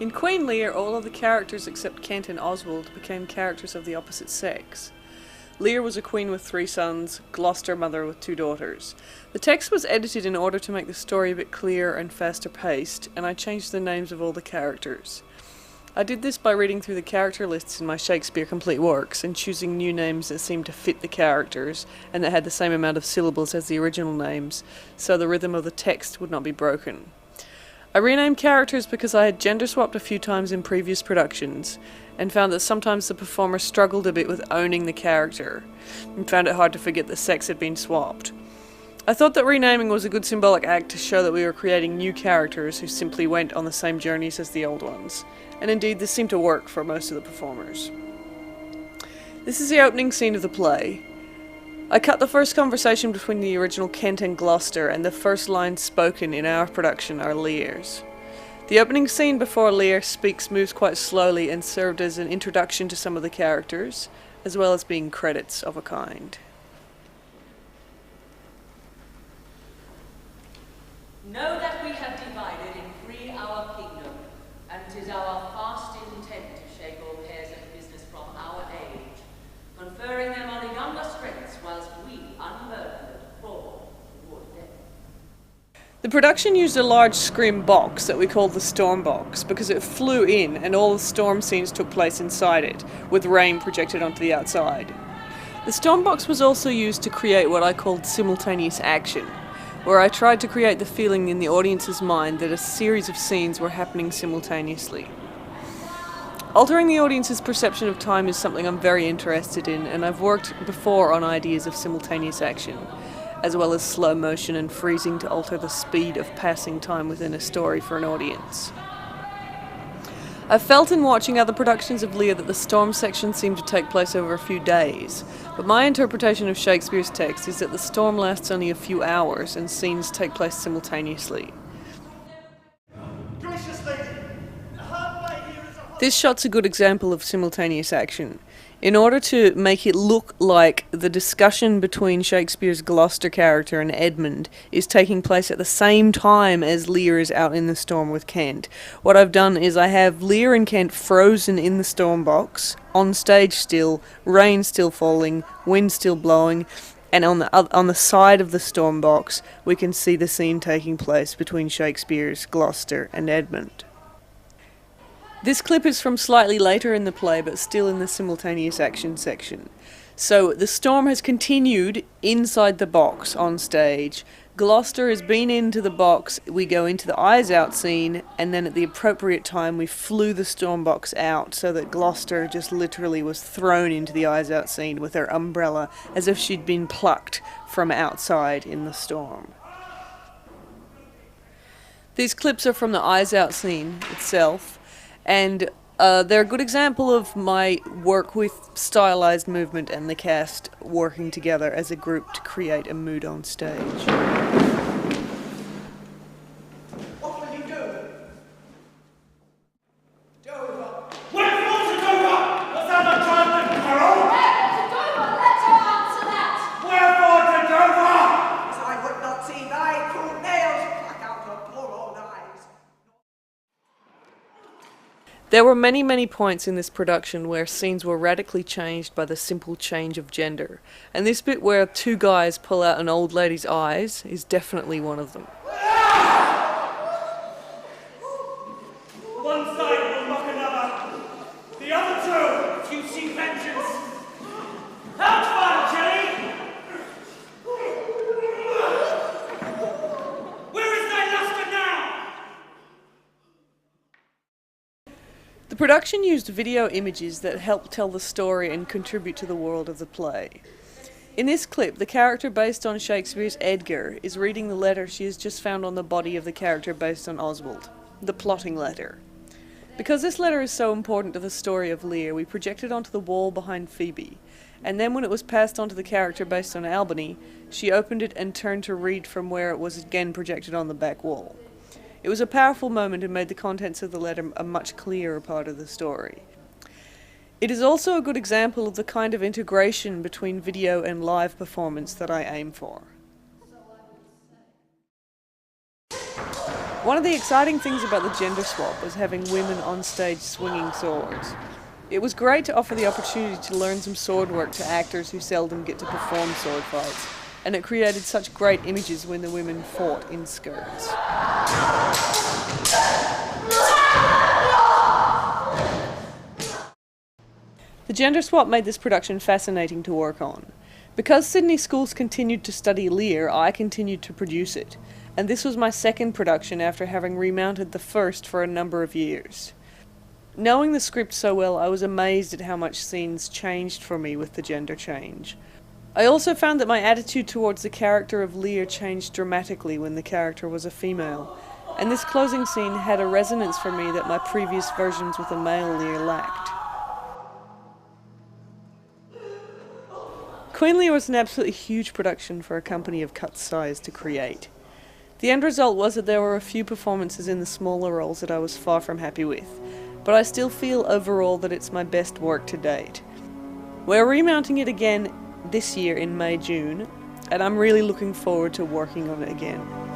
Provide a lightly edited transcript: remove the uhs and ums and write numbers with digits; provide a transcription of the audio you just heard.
In Queen Lear, all of the characters except Kent and Oswald became characters of the opposite sex. Lear was a queen with 3 sons, Gloucester mother with 2 daughters. The text was edited in order to make the story a bit clearer and faster paced, and I changed the names of all the characters. I did this by reading through the character lists in my Shakespeare Complete Works and choosing new names that seemed to fit the characters and that had the same amount of syllables as the original names, so the rhythm of the text would not be broken. I renamed characters because I had gender swapped a few times in previous productions, and found that sometimes the performer struggled a bit with owning the character, and found it hard to forget that sex had been swapped. I thought that renaming was a good symbolic act to show that we were creating new characters who simply went on the same journeys as the old ones, and indeed this seemed to work for most of the performers. This is the opening scene of the play. I cut the first conversation between the original Kent and Gloucester, and the first lines spoken in our production are Lear's. The opening scene before Lere speaks moves quite slowly and served as an introduction to some of the characters, as well as being credits of a kind. Know that we have divided in 3 our kingdom, and 'tis our fast intent to shake all cares and business from our age, conferring them on the younger strengths, whilst we unburdened crawl toward them. The production used a large scrim box that we called the Storm Box because it flew in and all the storm scenes took place inside it, with rain projected onto the outside. The Storm Box was also used to create what I called simultaneous action, where I tried to create the feeling in the audience's mind that a series of scenes were happening simultaneously. Altering the audience's perception of time is something I'm very interested in, and I've worked before on ideas of simultaneous action, as well as slow motion and freezing to alter the speed of passing time within a story for an audience. I've felt in watching other productions of Lear that the storm section seemed to take place over a few days, but my interpretation of Shakespeare's text is that the storm lasts only a few hours and scenes take place simultaneously. This shot's a good example of simultaneous action. In order to make it look like the discussion between Shakespeare's Gloucester character and Edmund is taking place at the same time as Lear is out in the storm with Kent, what I've done is I have Lear and Kent frozen in the storm box, on stage still, rain still falling, wind still blowing, and on the side of the storm box we can see the scene taking place between Shakespeare's Gloucester and Edmund. This clip is from slightly later in the play, but still in the simultaneous action section. So the storm has continued inside the box on stage. Gloucester has been into the box, we go into the eyes out scene, and then at the appropriate time we flew the storm box out so that Gloucester just literally was thrown into the eyes out scene with her umbrella as if she'd been plucked from outside in the storm. These clips are from the eyes out scene itself. And they're a good example of my work with stylized movement and the cast working together as a group to create a mood on stage. What will you do? Dover. Wherefore to Dover? Was that a drunken quarrel? Wherefore to Dover? Let her answer that! Wherefore to Dover? As I would not see thy cruel nails pluck out her poor old eyes. There were many points in this production where scenes were radically changed by the simple change of gender, and this bit where 2 guys pull out an old lady's eyes is definitely one of them. One side will mock another. The other 2, if you see vengeance. Have fun, Jenny! Where is thy luster now? The production used video images that help tell the story and contribute to the world of the play. In this clip, the character based on Shakespeare's Edgar is reading the letter she has just found on the body of the character based on Oswald, the plotting letter. Because this letter is so important to the story of Lear, we projected it onto the wall behind Phoebe, and then when it was passed on to the character based on Albany, she opened it and turned to read from where it was again projected on the back wall. It was a powerful moment and made the contents of the letter a much clearer part of the story. It is also a good example of the kind of integration between video and live performance that I aim for. One of the exciting things about the gender swap was having women on stage swinging swords. It was great to offer the opportunity to learn some sword work to actors who seldom get to perform sword fights, and it created such great images when the women fought in skirts. The gender swap made this production fascinating to work on. Because Sydney schools continued to study Lere, I continued to produce it, and this was my second production after having remounted the first for a number of years. Knowing the script so well, I was amazed at how much scenes changed for me with the gender change. I also found that my attitude towards the character of Lere changed dramatically when the character was a female, and this closing scene had a resonance for me that my previous versions with a male Lere lacked. Queen Lear was an absolutely huge production for a company of Cut's size to create. The end result was that there were a few performances in the smaller roles that I was far from happy with, but I still feel overall that it's my best work to date. We're remounting it again this year in May-June, and I'm really looking forward to working on it again.